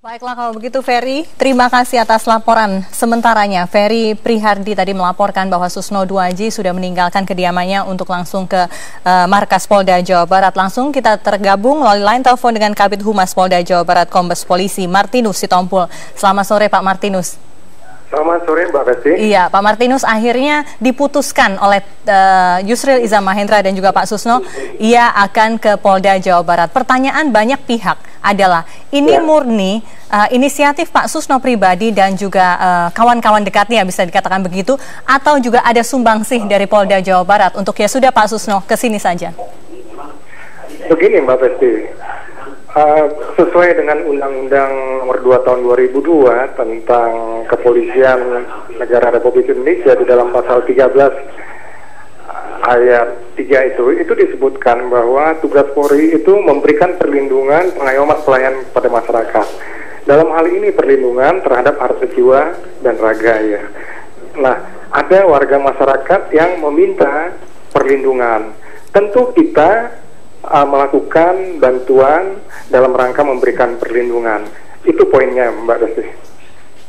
Baiklah kalau begitu Ferry, terima kasih atas laporan sementaranya. Ferry Prihardi tadi melaporkan bahwa Susno Duaji sudah meninggalkan kediamannya untuk langsung ke markas Polda Jawa Barat. Langsung kita tergabung melalui line telepon dengan Kabid Humas Polda Jawa Barat Kombes Polisi Martinus Sitompul. Selamat sore Pak Martinus. Selamat sore Mbak Besti. Iya, Pak Martinus, akhirnya diputuskan oleh Yusril Iza Mahendra dan juga Pak Susno, ia akan ke Polda Jawa Barat. Pertanyaan banyak pihak adalah, ini murni inisiatif Pak Susno pribadi dan juga kawan-kawan dekatnya, bisa dikatakan begitu, atau juga ada sumbangsih dari Polda Jawa Barat untuk ya sudah Pak Susno kesini saja? Begini Mbak Besti. Sesuai dengan Undang-Undang Nomor 2 Tahun 2002 tentang Kepolisian Negara Republik Indonesia, di dalam pasal 13 ayat 3 itu disebutkan bahwa tugas Polri itu memberikan perlindungan, pengayoman, pelayanan kepada masyarakat. Dalam hal ini perlindungan terhadap harta jiwa dan raga ya. Nah, ada warga masyarakat yang meminta perlindungan. Tentu kita melakukan bantuan dalam rangka memberikan perlindungan. Itu poinnya Mbak Desi.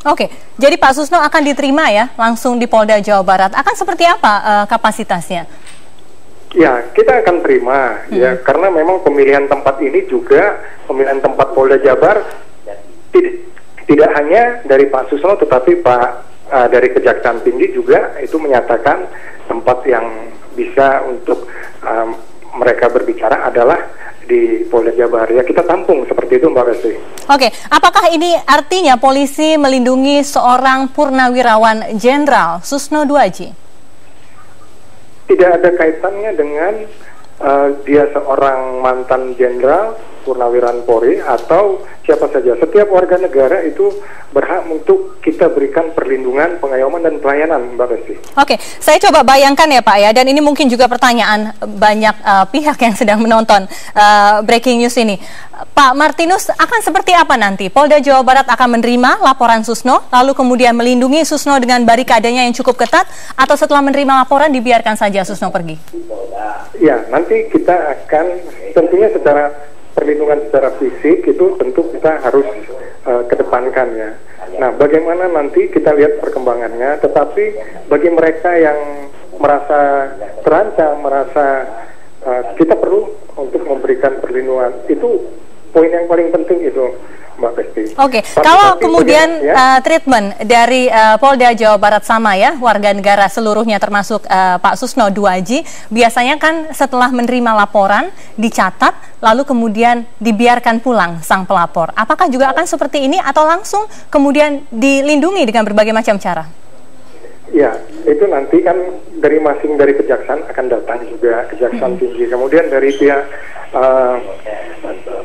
Oke, jadi Pak Susno akan diterima ya langsung di Polda Jawa Barat. Akan seperti apa kapasitasnya? Ya, kita akan terima ya, karena memang pemilihan tempat ini juga pemilihan tempat Polda Jabar tidak hanya dari Pak Susno, tetapi dari Kejaksaan Tinggi juga itu menyatakan tempat yang bisa untuk mereka berbicara adalah di Polda Jabar. Ya, kita tampung seperti itu Mbak Resi. Oke, apakah ini artinya polisi melindungi seorang purnawirawan jenderal Susno Duaji? Tidak ada kaitannya dengan dia seorang mantan jenderal purnawirawan Polri atau siapa saja. Setiap warga negara itu berhak untuk kita berikan perlindungan, pengayoman, dan pelayanan, Mbak Desi. Oke, saya coba bayangkan ya Pak ya, dan ini mungkin juga pertanyaan banyak pihak yang sedang menonton breaking news ini. Pak Martinus, akan seperti apa nanti? Polda Jawa Barat akan menerima laporan Susno, lalu kemudian melindungi Susno dengan barikadenya yang cukup ketat, atau setelah menerima laporan dibiarkan saja Susno pergi? Ya, nanti kita akan tentunya secara perlindungan secara fisik itu tentu kita harus kedepankan ya. Nah, bagaimana nanti kita lihat perkembangannya, tetapi bagi mereka yang merasa terancam, merasa kita perlu untuk memberikan perlindungan, itu poin yang paling penting itu Mbak Besti. Oke, kalau kemudian treatment dari Polda Jawa Barat sama ya, warga negara seluruhnya termasuk Pak Susno Duaji, biasanya kan setelah menerima laporan dicatat, lalu kemudian dibiarkan pulang sang pelapor. Apakah juga akan seperti ini atau langsung kemudian dilindungi dengan berbagai macam cara? Ya, itu nanti kan dari kejaksaan akan datang juga Kejaksaan Tinggi. Kemudian dari pihak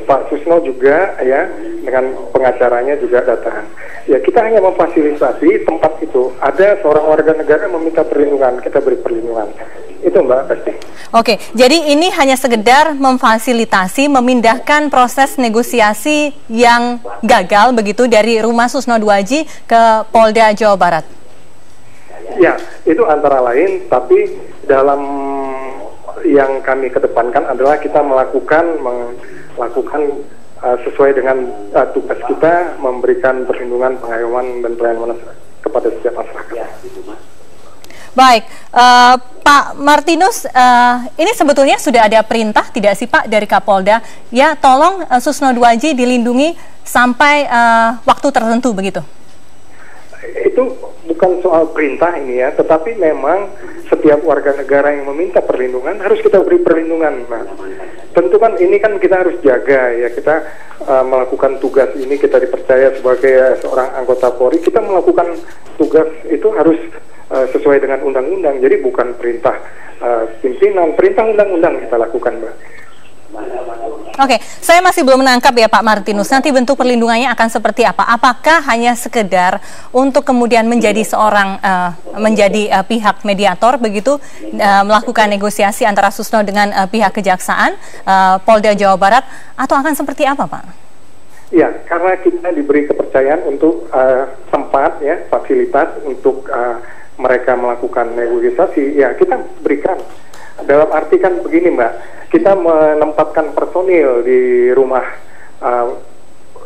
Pak Susno juga ya dengan pengacaranya juga datang. Ya, kita hanya memfasilitasi tempat itu. Ada seorang warga negara meminta perlindungan, kita beri perlindungan. Itu Mbak Pasti. Oke, jadi ini hanya sekedar memfasilitasi, memindahkan proses negosiasi yang gagal begitu dari rumah Susno Duaji ke Polda Jawa Barat. Ya, itu antara lain, tapi dalam yang kami kedepankan adalah kita melakukan sesuai dengan tugas kita, memberikan perlindungan, pengayoman, dan pelayanan kepada setiap masyarakat. Baik, Pak Martinus, ini sebetulnya sudah ada perintah tidak sih Pak dari Kapolda, ya tolong Susno Duaji dilindungi sampai waktu tertentu begitu? Itu bukan soal perintah ini ya, tetapi memang setiap warga negara yang meminta perlindungan harus kita beri perlindungan. Nah, tentu kan ini kan kita harus jaga ya, kita melakukan tugas ini, kita dipercaya sebagai seorang anggota Polri, kita melakukan tugas itu harus sesuai dengan undang-undang, jadi bukan perintah pimpinan, perintah undang-undang kita lakukan, Mbak. Oke, saya masih belum menangkap ya Pak Martinus, nanti bentuk perlindungannya akan seperti apa? Apakah hanya sekedar untuk kemudian menjadi seorang, pihak mediator begitu, melakukan negosiasi antara Susno dengan pihak Kejaksaan, Polda Jawa Barat, atau akan seperti apa Pak? Ya, karena kita diberi kepercayaan untuk tempat ya, fasilitas untuk mereka melakukan negosiasi, ya kita berikan. Dalam arti kan begini Mbak, kita menempatkan personil di rumah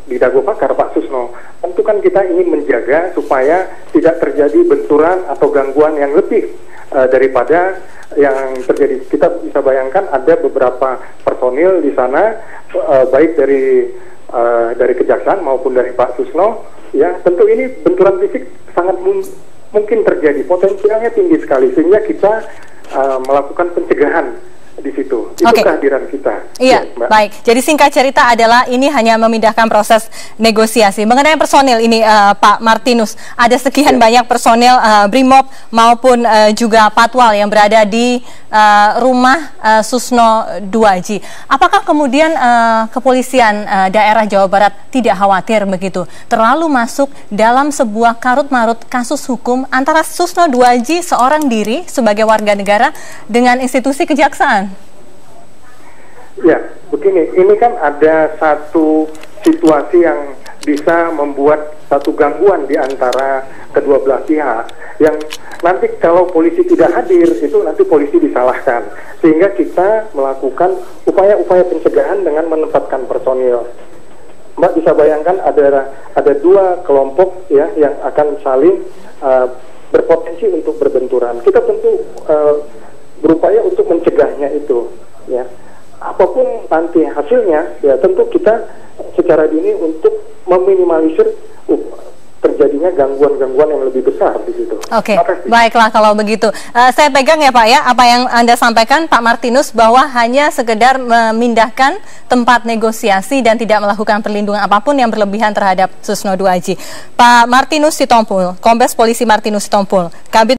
di Dago Pakar, Pak Susno, tentu kan kita ingin menjaga supaya tidak terjadi benturan atau gangguan yang lebih daripada yang terjadi. Kita bisa bayangkan ada beberapa personil di sana, baik dari kejaksaan maupun dari Pak Susno, ya tentu ini benturan fisik sangat mungkin terjadi, potensialnya tinggi sekali, sehingga kita melakukan pencegahan di situ. Itu kehadiran kita. Iya, ya, baik. Jadi singkat cerita adalah ini hanya memindahkan proses negosiasi. Mengenai personil ini, Pak Martinus, ada sekian banyak personil Brimob maupun juga Patwal yang berada di rumah Susno 2J. Apakah kemudian kepolisian daerah Jawa Barat tidak khawatir begitu, terlalu masuk dalam sebuah karut-marut kasus hukum antara Susno 2J seorang diri sebagai warga negara dengan institusi kejaksaan? Ya, begini, ini kan ada satu situasi yang bisa membuat satu gangguan di antara kedua belah pihak, yang nanti kalau polisi tidak hadir, itu nanti polisi disalahkan. Sehingga kita melakukan upaya-upaya pencegahan dengan menempatkan personil. Mbak bisa bayangkan ada dua kelompok ya yang akan saling berpotensi untuk berbenturan. Kita tentu berupaya untuk mencegahnya itu, ya. Apapun nanti hasilnya, ya tentu kita secara dini untuk meminimalisir terjadinya gangguan-gangguan yang lebih besar di situ. Oke, baiklah kalau begitu. Saya pegang ya Pak ya, apa yang Anda sampaikan Pak Martinus, bahwa hanya sekedar memindahkan tempat negosiasi dan tidak melakukan perlindungan apapun yang berlebihan terhadap Susno 2J. Pak Martinus Sitompul, Kombes Polisi Martinus Sitompul, Kabid